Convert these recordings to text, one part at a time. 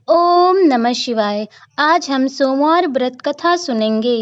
ओम नमः शिवाय। आज हम सोमवार व्रत कथा सुनेंगे।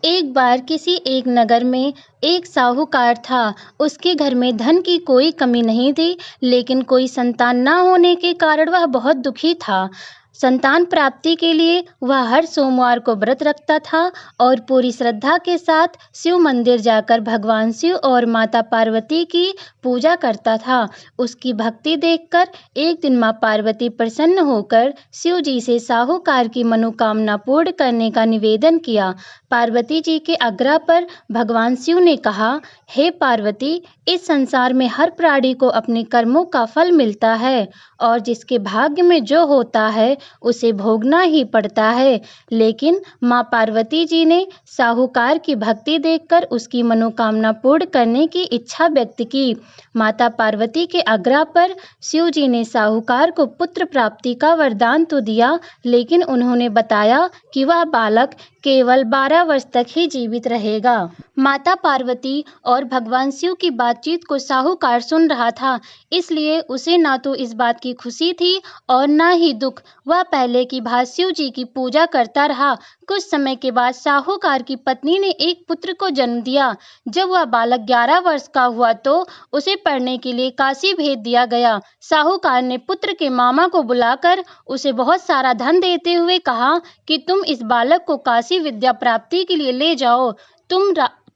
एक बार किसी एक नगर में एक साहूकार था। उसके घर में धन की कोई कमी नहीं थी, लेकिन कोई संतान न होने के कारण वह बहुत दुखी था। संतान प्राप्ति के लिए वह हर सोमवार को व्रत रखता था और पूरी श्रद्धा के साथ शिव मंदिर जाकर भगवान शिव और माता पार्वती की पूजा करता था। उसकी भक्ति देखकर एक दिन मां पार्वती प्रसन्न होकर शिव जी से साहूकार की मनोकामना पूर्ण करने का निवेदन किया। पार्वती जी के आग्रह पर भगवान शिव ने कहा, हे पार्वती, इस संसार में हर प्राणी को अपने कर्मों का फल मिलता है और जिसके भाग्य में जो होता है उसे भोगना ही पड़ता है। लेकिन मां पार्वती जी ने साहूकार की भक्ति देखकर उसकी मनोकामना पूर्ण करने की इच्छा व्यक्त की। माता पार्वती के आग्रह पर शिव जी ने साहूकार को पुत्र प्राप्ति का वरदान तो दिया, लेकिन उन्होंने बताया कि वह बालक केवल 12 वर्ष तक ही जीवित रहेगा। माता पार्वती और भगवान शिव की बातचीत को साहूकार सुन रहा था, इसलिए उसे ना तो इस बात की खुशी थी और ना ही दुख। वह पहले की भांति शिव जी की पूजा करता रहा। कुछ समय के बाद साहूकार की पत्नी ने एक पुत्र को जन्म दिया। जब वह बालक 11 वर्ष का हुआ तो उसे पढ़ने के लिए काशी भेज दिया गया। साहूकार ने पुत्र के मामा को बुलाकर उसे बहुत सारा धन देते हुए कहा कि तुम इस बालक को काशी विद्या प्राप्ति के लिए ले जाओ।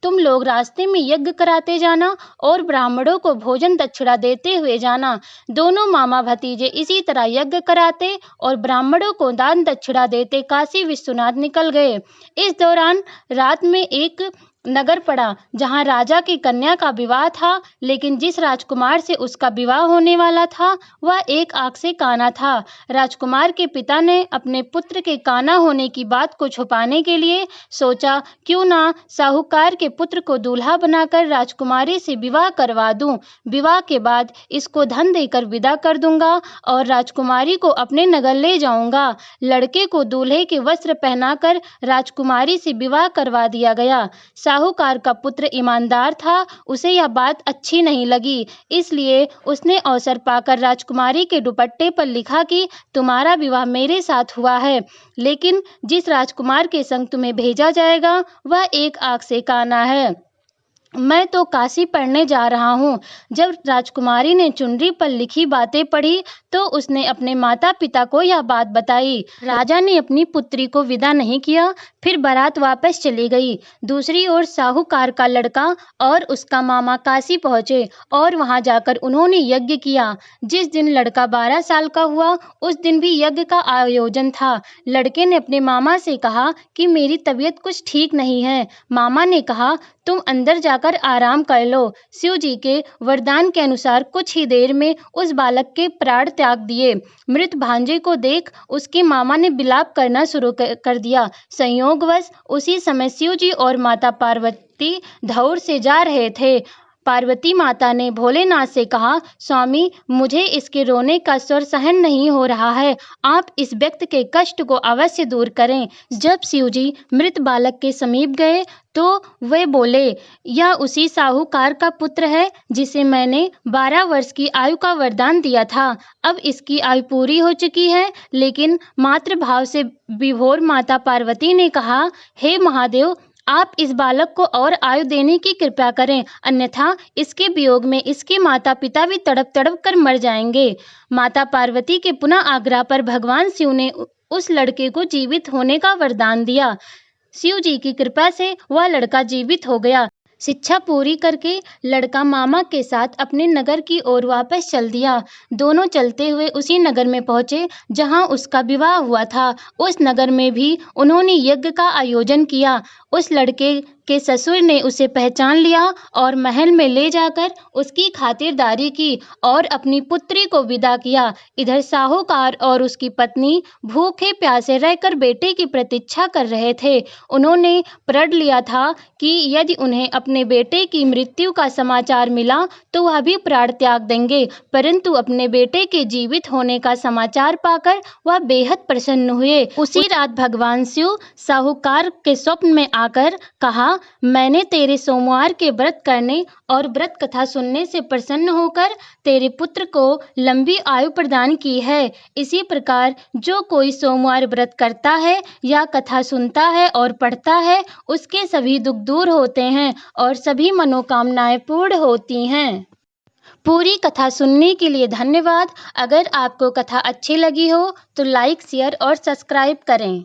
तुम लोग रास्ते में यज्ञ कराते जाना और ब्राह्मणों को भोजन दक्षिणा देते हुए जाना। दोनों मामा भतीजे इसी तरह यज्ञ कराते और ब्राह्मणों को दान दक्षिणा देते काशी विश्वनाथ निकल गए। इस दौरान रात में एक नगर पड़ा जहां राजा की कन्या का विवाह था, लेकिन जिस राजकुमार से उसका विवाह होने वाला था वह एक आंख से काना था। राजकुमार के पिता ने अपने पुत्र के काना होने की बात को छुपाने के लिए सोचा, क्यों ना साहूकार के पुत्र को दूल्हा बनाकर राजकुमारी से विवाह करवा दूं। विवाह के बाद इसको धन देकर विदा कर दूंगा और राजकुमारी को अपने नगर ले जाऊंगा। लड़के को दूल्हे के वस्त्र पहनाकर राजकुमारी से विवाह करवा दिया गया। साहूकार का पुत्र ईमानदार था, उसे यह बात अच्छी नहीं लगी, इसलिए उसने अवसर पाकर राजकुमारी के दुपट्टे पर लिखा कि तुम्हारा विवाह मेरे साथ हुआ है, लेकिन जिस राजकुमार के संग तुम्हें भेजा जाएगा वह एक आंख से काना है। मैं तो काशी पढ़ने जा रहा हूँ। जब राजकुमारी ने चुनरी पर लिखी बातें पढ़ी तो उसने अपने माता पिता को यह बात बताई। राजा ने अपनी पुत्री को विदा नहीं किया, फिर बारात वापस चली गई। दूसरी ओर साहूकार का लड़का और उसका मामा काशी पहुंचे और वहां जाकर उन्होंने यज्ञ किया। जिस दिन लड़का 12 साल का हुआ उस दिन भी यज्ञ का आयोजन था। लड़के ने अपने मामा से कहा कि मेरी तबीयत कुछ ठीक नहीं है। मामा ने कहा, तुम अंदर जाकर आराम कर लो। शिव जी के वरदान के अनुसार कुछ ही देर में उस बालक के प्राण त्याग दिए। मृत भांजे को देख उसके मामा ने विलाप करना शुरू कर दिया। संयोगवश उसी समय शिव जी और माता पार्वती धौर से जा रहे थे। पार्वती माता ने भोलेनाथ से कहा, स्वामी, मुझे इसके रोने का स्वर सहन नहीं हो रहा है, आप इस व्यक्ति के कष्ट को अवश्य दूर करें। जब शिव जी मृत बालक के समीप गए तो वे बोले, यह उसी साहूकार का पुत्र है जिसे मैंने 12 वर्ष की आयु का वरदान दिया था। अब इसकी आयु पूरी हो चुकी है। लेकिन मातृभाव से विभोर माता पार्वती ने कहा, हे महादेव, आप इस बालक को और आयु देने की कृपा करें, अन्यथा इसके वियोग में इसके माता पिता भी तड़प तड़प कर मर जाएंगे। माता पार्वती के पुनः आग्रह पर भगवान शिव ने उस लड़के को जीवित होने का वरदान दिया। शिव जी की कृपा से वह लड़का जीवित हो गया। शिक्षा पूरी करके लड़का मामा के साथ अपने नगर की ओर वापस चल दिया। दोनों चलते हुए उसी नगर में पहुंचे जहां उसका विवाह हुआ था। उस नगर में भी उन्होंने यज्ञ का आयोजन किया। उस लड़के के ससुर ने उसे पहचान लिया और महल में ले जाकर उसकी खातिरदारी की और अपनी पुत्री को विदा किया। इधर साहूकार और उसकी पत्नी भूखे प्यासे रहकर बेटे की प्रतीक्षा कर रहे थे। उन्होंने प्रण लिया था कि यदि उन्हें अपने बेटे की मृत्यु का समाचार मिला तो वह भी प्राण त्याग देंगे, परंतु अपने बेटे के जीवित होने का समाचार पाकर वह बेहद प्रसन्न हुए। उसी रात भगवान शिव साहूकार के स्वप्न में आकर कहा, मैंने तेरे सोमवार के व्रत करने और व्रत कथा सुनने से प्रसन्न होकर तेरे पुत्र को लंबी आयु प्रदान की है। इसी प्रकार जो कोई सोमवार व्रत करता है या कथा सुनता है और पढ़ता है, उसके सभी दुख दूर होते हैं और सभी मनोकामनाएं पूर्ण होती हैं। पूरी कथा सुनने के लिए धन्यवाद। अगर आपको कथा अच्छी लगी हो तो लाइक, शेयर और सब्सक्राइब करें।